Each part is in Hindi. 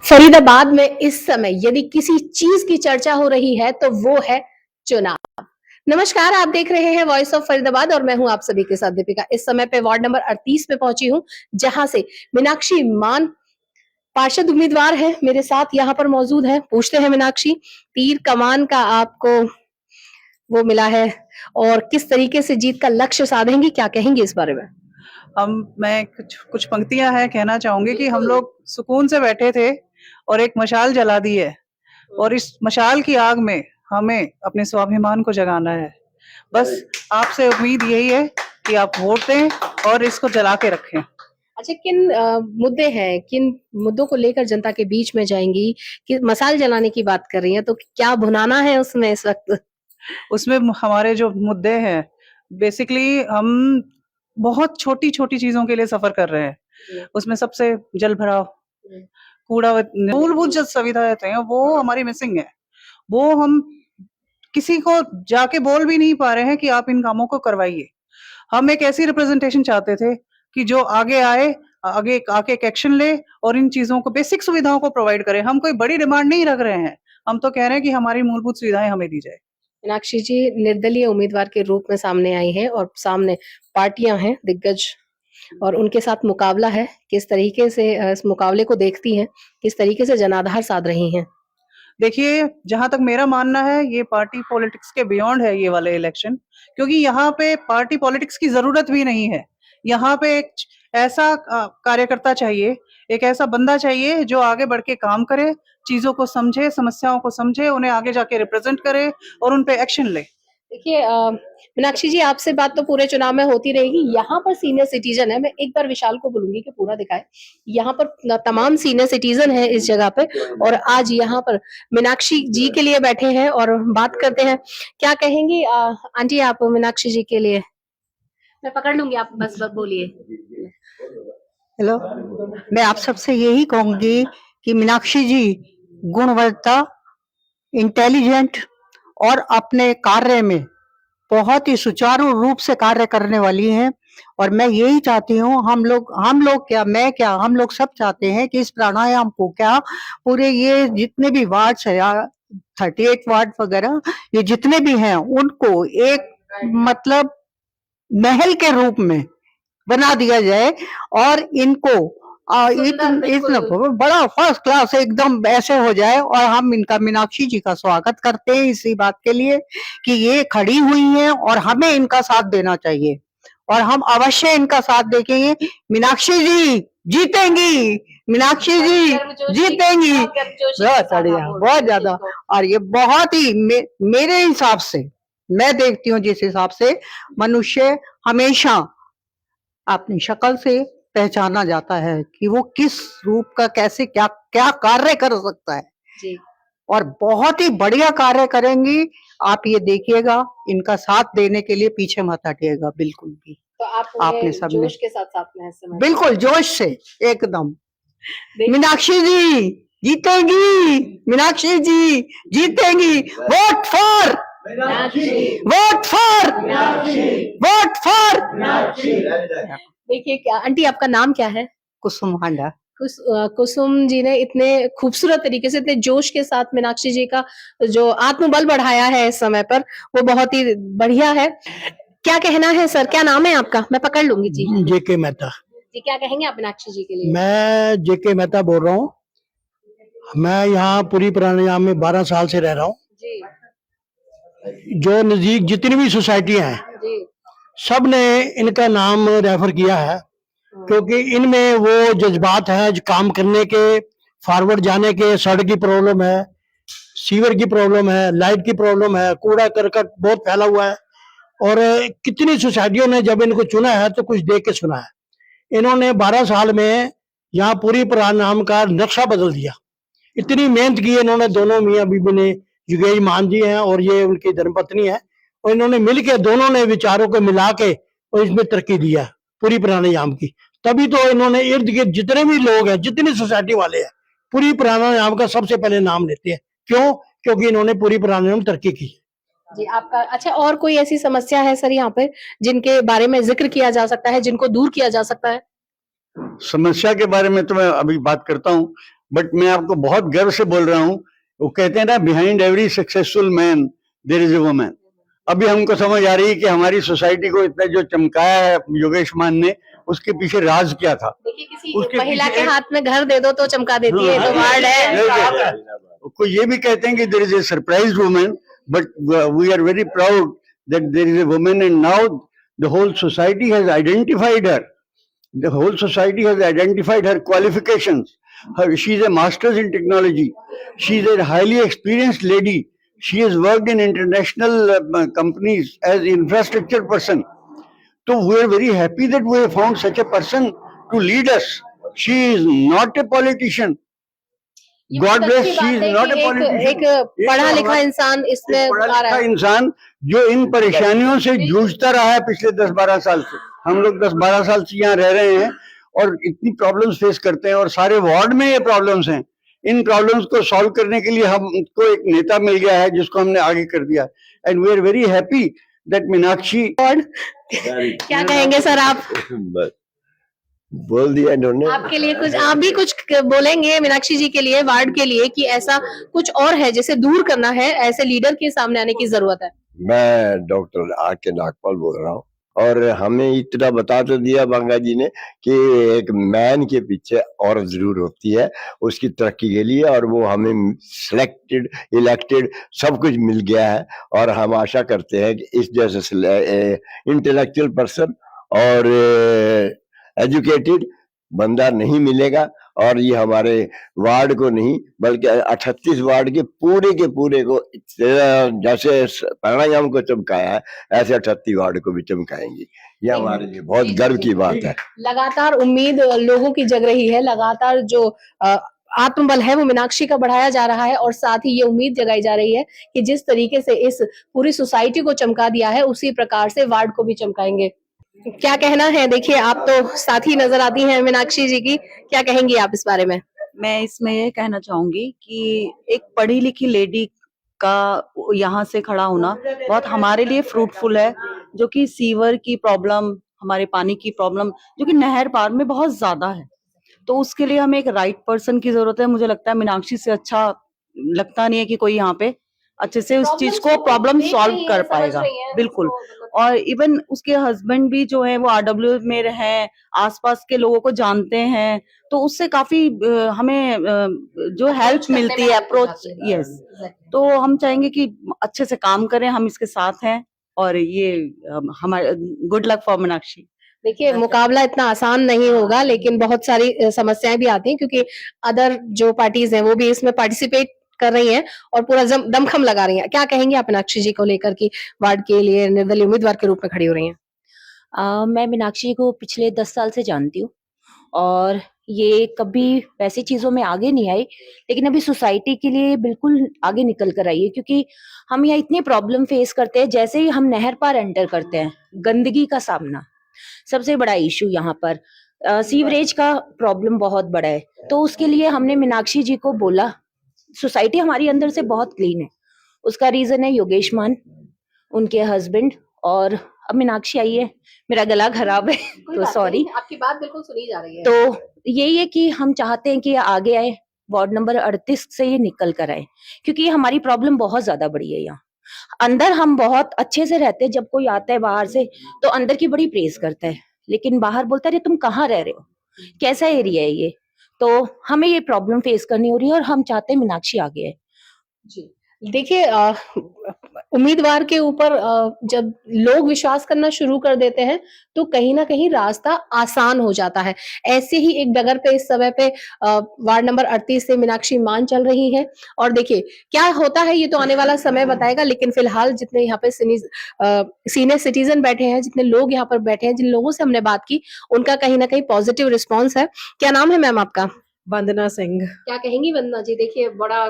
फरीदाबाद में इस समय यदि किसी चीज की चर्चा हो रही है तो वो है चुनाव। नमस्कार, आप देख रहे हैं वॉइस ऑफ फरीदाबाद और मैं हूं आप सभी के साथ दीपिका। इस समय पे वार्ड नंबर 38 पे पहुंची हूं, जहां से मीनाक्षी मान पार्षद उम्मीदवार है मेरे साथ यहाँ पर मौजूद है। पूछते हैं मीनाक्षी, तीर कमान का आपको वो मिला है और किस तरीके से जीत का लक्ष्य साधेंगी, क्या कहेंगी इस बारे में? मैं कुछ कुछ पंक्तियां हैं कहना चाहूंगी कि हम लोग सुकून से बैठे थे और एक मशाल जला दी है और इस मशाल की आग में हमें अपने स्वाभिमान को जगाना है। बस आपसे उम्मीद यही है कि आप वोट दें और इसको जला के रखें। अच्छा, किन मुद्दे हैं, किन मुद्दों को लेकर जनता के बीच में जाएंगी? कि मशाल जलाने की बात कर रही हैं, तो क्या भुनाना है उसमें इस वक्त? उसमें हमारे जो मुद्दे हैं, बेसिकली हम बहुत छोटी छोटी चीजों के लिए सफर कर रहे हैं। उसमें सबसे जल भराव, कूड़ा, मूलभूत जो सुविधाएं हैं वो हमारी मिसिंग है। वो हम किसी को जाके बोल भी नहीं पा रहे हैं कि आप इन कामों को करवाइए। हम एक ऐसी रिप्रेजेंटेशन चाहते थे कि जो आगे आए, आगे आके एक एक्शन ले और इन चीजों को, बेसिक सुविधाओं को प्रोवाइड करे। हम कोई बड़ी डिमांड नहीं रख रहे हैं, हम तो कह रहे हैं कि हमारी मूलभूत सुविधाएं हमें दी जाए। मीनाक्षी जी निर्दलीय उम्मीदवार के रूप में सामने आई हैं और सामने पार्टियां हैं दिग्गज और उनके साथ मुकाबला है। किस तरीके से इस मुकाबले को देखती हैं, किस तरीके से जनाधार साध रही हैं? देखिए, जहां तक मेरा मानना है, ये पार्टी पॉलिटिक्स के बियॉन्ड है ये वाले इलेक्शन, क्योंकि यहाँ पे पार्टी पॉलिटिक्स की जरूरत भी नहीं है। यहाँ पे एक ऐसा कार्यकर्ता चाहिए, एक ऐसा बंदा चाहिए जो आगे बढ़ के काम करे, चीजों को समझे, समस्याओं को समझे, उन्हें आगे जाके रिप्रेजेंट करे और उन पे एक्शन ले। देखिए मीनाक्षी जी, आपसे बात तो पूरे चुनाव में होती रहेगी। यहाँ पर सीनियर सिटीजन है, मैं एक बार विशाल को बोलूंगी कि पूरा दिखाए। यहाँ पर तमाम सीनियर सिटीजन है इस जगह पे और आज यहाँ पर मीनाक्षी जी के लिए बैठे हैं और बात करते हैं। क्या कहेंगी आंटी आप मीनाक्षी जी के लिए? मैं पकड़ लूंगी, आप बस बोलिए। हेलो, मैं आप सबसे यही कहूंगी कि मीनाक्षी जी गुणवत्ता, इंटेलिजेंट और अपने कार्य में बहुत ही सुचारू रूप से कार्य करने वाली हैं। और मैं यही चाहती हूँ, हम लोग क्या, मैं क्या, हम लोग सब चाहते हैं कि इस प्राणायाम को क्या पूरे ये जितने भी वार्ड्स है, 38 वार्ड वगैरह, ये जितने भी हैं, उनको एक मतलब महल के रूप में बना दिया जाए और इनको इतना बड़ा फर्स्ट क्लास एकदम ऐसे हो जाए। और हम इनका, मीनाक्षी जी का स्वागत करते हैं इसी बात के लिए कि ये खड़ी हुई हैं और हमें इनका साथ देना चाहिए और हम अवश्य इनका साथ देखेंगे। मीनाक्षी जी जीतेंगी, मीनाक्षी जी जीतेंगी, बहुत बढ़िया, बहुत ज्यादा। और ये बहुत ही मेरे हिसाब से, मैं देखती हूँ जिस हिसाब से, मनुष्य हमेशा अपनी शक्ल से पहचाना जाता है कि वो किस रूप का, कैसे क्या क्या कार्य कर सकता है जी। और बहुत ही बढ़िया कार्य करेंगी। आप ये देखिएगा, इनका साथ देने के लिए पीछे मत हटिएगा बिल्कुल भी। तो आप आपने सब जोश के साथ में इस समय? बिल्कुल जोश से एकदम। मीनाक्षी जी जीतेंगी, मीनाक्षी जी जीतेंगी। Vote for, vote for, vote for. देखिए, क्या आंटी आपका नाम क्या है? कुसुम हांडा। कुसुम जी ने इतने खूबसूरत तरीके से, इतने जोश के साथ मीनाक्षी जी का जो आत्मबल बढ़ाया है इस समय पर, वो बहुत ही बढ़िया है। क्या कहना है सर, क्या नाम है आपका? मैं पकड़ लूंगी जी। जेके मेहता जी, क्या कहेंगे आप मीनाक्षी जी के लिए? मैं जेके मेहता बोल रहा हूँ। मैं यहाँ पूरी प्राणायाम में 12 साल से रह रहा हूँ। जो नजदीक जितनी भी सोसाइटियां हैं, सब ने इनका नाम रेफर किया है क्योंकि इनमें वो जज्बात है काम करने के, फॉरवर्ड जाने के। सड़क की प्रॉब्लम है, सीवर की प्रॉब्लम है, लाइट की प्रॉब्लम है, कूड़ा करकट बहुत फैला हुआ है। और कितनी सोसाइटियों ने जब इनको चुना है तो कुछ देख के चुना है। इन्होंने 12 साल में यहाँ पूरी प्राणायाम का नक्शा बदल दिया। इतनी मेहनत की इन्होंने, दोनों मियाँ बीबी ने, युगेश मान जी हैं और ये उनकी धर्मपत्नी है, और इन्होंने मिलके दोनों ने विचारों को मिला के और इसमें तरक्की दिया पूरी प्राणायाम की। तभी तो इन्होंने इर्द गिर्द जितने भी लोग हैं, जितनी सोसाइटी वाले हैं, पूरी प्राणायाम का सबसे पहले नाम लेते हैं। क्यों? क्योंकि इन्होंने पूरी प्राणायाम तरक्की की जी। आपका अच्छा, और कोई ऐसी समस्या है सर यहाँ पे जिनके बारे में जिक्र किया जा सकता है, जिनको दूर किया जा सकता है? समस्या के बारे में तो मैं अभी बात करता हूँ। बट मैं आपको बहुत गर्व से बोल रहा हूँ, वो कहते हैं ना, behind every successful man there is a woman. अभी हमको समझ आ रही है कि हमारी सोसाइटी को इतना जो चमकाया है योगेश मान ने, उसके पीछे राज क्या था। देखिए किसी उसके महिला पीछे के हाथ में घर दे दो तो चमका देती है, तो वार्ड है। कोई ये भी कहते हैं कि there is a surprise woman, but we are very proud that there is a woman, and now the whole society has identified her. The whole society has identified her qualifications. She is a master's in technology. She is a highly experienced lady. She has worked in international companies as infrastructure person. So we are very happy that we have found such a person to lead us. She is not a politician. ये God बहुत bless, अच्छी she बात is है not कि a politician. एक पढ़ा लिखा इंसान इसमें एक पढ़ा आ रहा लिखा है। इंसान जो इन परेशानियों से जूझता रहा है पिछले 10-12 साल से। हम लोग 10-12 साल से यहाँ रह रहे हैं और इतनी प्रॉब्लम्स फेस करते हैं, और सारे वार्ड में ये प्रॉब्लम्स हैं। इन प्रॉब्लम्स को सॉल्व करने के लिए हमको एक नेता मिल गया है जिसको हमने आगे कर दिया, and we are very happy that Meenakshi. क्या कहेंगे सर आप? बोल दिया इन्होंने। आपके लिए कुछ, आप भी कुछ बोलेंगे मीनाक्षी जी के लिए, वार्ड के लिए, कि ऐसा कुछ और है जिसे दूर करना है, ऐसे लीडर के सामने आने की जरूरत है? मैं डॉक्टर आर के नागपाल बोल रहा हूँ, और हमें इतना बता तो दिया बांगा जी ने कि एक मैन के पीछे औरत जरूर होती है उसकी तरक्की के लिए, और वो हमें सिलेक्टेड, इलेक्टेड सब कुछ मिल गया है। और हम आशा करते हैं कि इस जैसे इंटेलेक्चुअल पर्सन और एजुकेटेड बंदा नहीं मिलेगा, और ये हमारे वार्ड को नहीं बल्कि 38 वार्ड के पूरे को जैसे प्राणायाम को चमकाया है ऐसे 38 वार्ड को भी चमकाएंगे। ये हमारे लिए बहुत गर्व की बात है। लगातार उम्मीद लोगों की जग रही है, लगातार जो आत्मबल है वो मीनाक्षी का बढ़ाया जा रहा है, और साथ ही ये उम्मीद जगाई जा रही है कि जिस तरीके से इस पूरी सोसाइटी को चमका दिया है उसी प्रकार से वार्ड को भी चमकाएंगे। क्या कहना है? देखिए आप तो साथी नजर आती हैं मीनाक्षी जी की, क्या कहेंगी आप इस बारे में? मैं इसमें ये कहना चाहूंगी कि एक पढ़ी लिखी लेडी का यहाँ से खड़ा होना बहुत हमारे लिए फ्रूटफुल है, जो कि सीवर की प्रॉब्लम, हमारे पानी की प्रॉब्लम जो कि नहर पार में बहुत ज्यादा है, तो उसके लिए हमें एक राइट पर्सन की जरूरत है। मुझे लगता है मीनाक्षी से अच्छा लगता नहीं है कि कोई यहाँ पे अच्छे से उस चीज को प्रॉब्लम सॉल्व कर पाएगा। बिल्कुल। और इवन उसके हस्बैंड भी जो है वो आरडब्ल्यू में रहे, आसपास के लोगों को जानते हैं, तो उससे काफी हमें जो हेल्प मिलती है, अप्रोच। यस, तो हम चाहेंगे कि अच्छे से काम करें, हम इसके साथ हैं, और ये हमारे गुड लक फॉर मीनाक्षी। देखिए मुकाबला इतना आसान नहीं होगा, लेकिन बहुत सारी समस्याएं भी आती हैं, क्योंकि अदर जो पार्टीज हैं वो भी इसमें पार्टिसिपेट कर रही हैं और पूरा दमखम लगा रही हैं। क्या कहेंगे आप मीनाक्षी जी को लेकर कि वार्ड के लिए निर्दलीय उम्मीदवार के रूप में खड़ी हो रही हैं? मैं मीनाक्षी को पिछले 10 साल से जानती हूँ, और ये कभी वैसी चीजों में आगे नहीं आई, लेकिन अभी सोसाइटी के लिए बिल्कुल आगे निकल कर आई है, क्योंकि हम यहाँ इतने प्रॉब्लम फेस करते हैं। जैसे ही हम नहर पार एंटर करते हैं, गंदगी का सामना सबसे बड़ा इशू यहाँ पर, सीवरेज का प्रॉब्लम बहुत बड़ा है। तो उसके लिए हमने मीनाक्षी जी को बोला, सोसाइटी हमारी अंदर से बहुत क्लीन है, उसका रीजन है योगेश मान, उनके हस्बैंड, और अब मीनाक्षी आई है। मेरा गला खराब है तो सॉरी, आपकी बात बिल्कुल सुनी जा रही है। तो यही है कि हम चाहते हैं कि आगे आए, वार्ड नंबर 38 से ये निकल कर आए, क्योंकि ये हमारी प्रॉब्लम बहुत ज्यादा बड़ी है। यहाँ अंदर हम बहुत अच्छे से रहते हैं, जब कोई आता है बाहर से तो अंदर की बड़ी प्रेस करता है, लेकिन बाहर बोलता है तुम कहाँ रह रहे हो, कैसा एरिया है ये। तो हमें ये प्रॉब्लम फेस करनी हो रही है, और हम चाहते हैं मीनाक्षी आगे है। जी, देखिए उम्मीदवार के ऊपर जब लोग विश्वास करना शुरू कर देते हैं तो कहीं ना कहीं रास्ता आसान हो जाता है। ऐसे ही एक डगर पे इस समय पे वार्ड नंबर 38 से मीनाक्षी मान चल रही है, और देखिए क्या होता है ये तो आने वाला समय बताएगा। लेकिन फिलहाल जितने यहाँ पे सीनियर सिटीजन बैठे हैं, जितने लोग यहाँ पर बैठे हैं, जिन लोगों से हमने बात की, उनका कहीं ना कहीं पॉजिटिव रिस्पॉन्स है। क्या नाम है मैम आपका? वंदना सिंह। क्या कहेंगी वंदना जी? देखिए बड़ा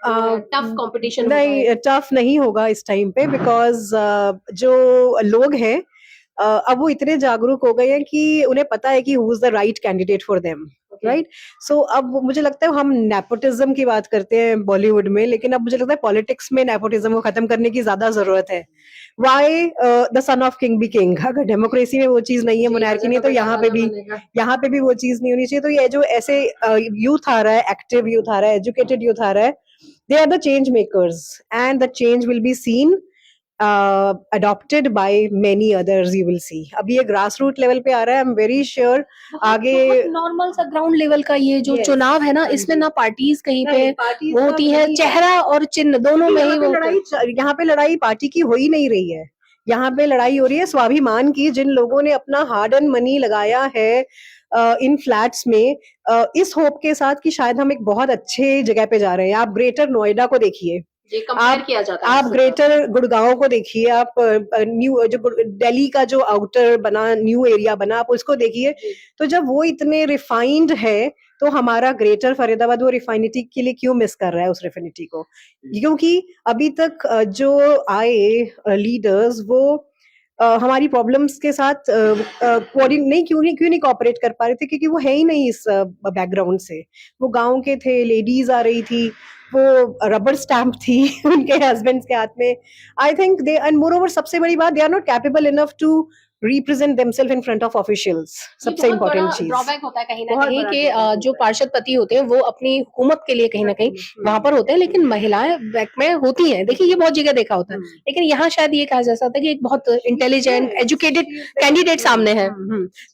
टफ कंपटीशन नहीं, टफ नहीं होगा इस टाइम पे, बिकॉज जो लोग हैं अब वो इतने जागरूक हो गए हैं कि उन्हें पता है कि who is the right candidate for them. Right. So अब मुझे लगता है हम नेपोटिज्म की बात करते हैं बॉलीवुड में, लेकिन अब मुझे लगता है पॉलिटिक्स में नेपोटिज्म को खत्म करने की ज्यादा जरूरत है। Why the son of king be king, अगर डेमोक्रेसी में वो चीज नहीं है, मोनार्की नहीं है, तो यहाँ पे भी वो चीज नहीं होनी चाहिए। तो ये जो ऐसे यूथ आ रहा है, एक्टिव यूथ आ रहा है, एजुकेटेड यूथ आ रहा है, they are the change makers and the change will be seen adopted by many others, you will see। अब ये ग्रास रूट लेवल पे आ रहा है, आई एम वेरी श्योर आगे नॉर्मल सा ग्राउंड लेवल का ये जो Yes, चुनाव है ना, हाँ इसमें जी। ना पार्टीज कहीं पे नहीं, parties वो का होती है, नहीं चेहरा और चिन्ह दोनों में ही यहाँ पे वो लड़ाई पार्टी की हो ही नहीं रही है। यहाँ पे लड़ाई हो रही है स्वाभिमान की। जिन लोगों ने अपना हार्ड एंड मनी लगाया है इन फ्लैट्स में, इस होप के साथ कि शायद हम एक बहुत अच्छे जगह पे जा रहे हैं। आप ग्रेटर नोएडा को देखिए, कंपेयर किया जाता है आप ग्रेटर गुड़गांव को देखिए, आप न्यू जो दिल्ली का जो आउटर बना, न्यू एरिया बना, आप उसको देखिए। तो जब वो इतने रिफाइंड है, तो हमारा ग्रेटर फरीदाबाद वो रिफाइनिटी के लिए क्यों मिस कर रहा है उस रिफाइनिटी को? क्योंकि अभी तक जो आए लीडर्स वो हमारी प्रॉब्लम्स के साथ क्यों नहीं कोऑपरेट कर पा रहे थे, क्योंकि वो है ही नहीं इस बैकग्राउंड से। वो गांव के थे, लेडीज आ रही थी, वो रबर स्टैम्प थी उनके हस्बैंड्स के हाथ में। I think they, and more over सबसे बड़ी बात, they are not capable enough to represent themselves in front of officials। सबसे इम्पोर्टेंट चीज ड्रॉबैक होता है कहीं ना बहुत कहीं बड़ा कि drawback जो होता है। पार्षद पति होते हैं वो अपनी हुकूमत के लिए कहीं ना कहीं वहां पर होते हैं, लेकिन महिलाएं बैक में होती हैं। देखिए, ये बहुत जगह देखा होता है, लेकिन यहाँ शायद ये कहा जा सकता है कि एक बहुत इंटेलिजेंट, एजुकेटेड कैंडिडेट सामने है।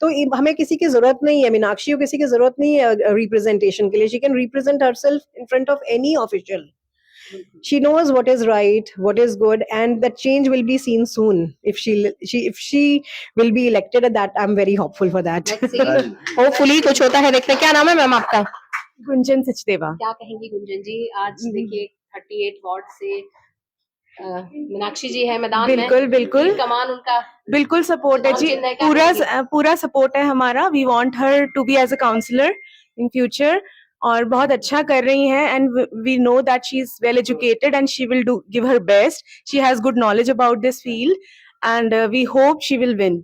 तो हमें किसी की जरूरत नहीं है, मीनाक्षी को किसी की जरूरत नहीं है रिप्रेजेंटेशन के लिए। She can represent herself in front of any official. She knows what is right, what is good, and that change will be seen soon if she will be elected at that। I'm very hopeful for that। Hopefully कुछ होता है, देखते हैं। क्या नाम है मैम आपका? गुंजन सचदेवा। क्या कहेंगी गुंजन जी? आज देखिए 38 वार्ड से मीनाक्षी जी है मैदान में। बिल्कुल कमान उनका बिल्कुल सपोर्ट है जी, चिन्ह है, क्या पूरा सपोर्ट है हमारा। We want her to be as a counsellor in future, और बहुत अच्छा कर रही हैं, and we know that she is well educated and she will give her best. She has good knowledge about this field and we hope she will win.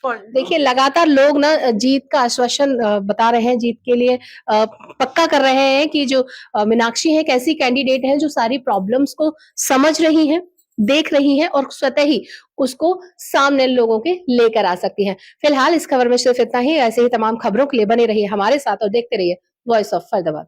देखिए, लगातार लोग ना जीत का आश्वासन बता रहे हैं, जीत के लिए पक्का कर रहे हैं कि जो मीनाक्षी है एक ऐसी कैंडिडेट है जो सारी प्रॉब्लम्स को समझ रही है, देख रही है और स्वतः ही उसको सामने लोगों के लेकर आ सकती है। फिलहाल इस खबर में सिर्फ इतना ही। ऐसे ही तमाम खबरों के लिए बने रहिए हमारे साथ और देखते रहिए वॉइस ऑफ फरीदाबाद।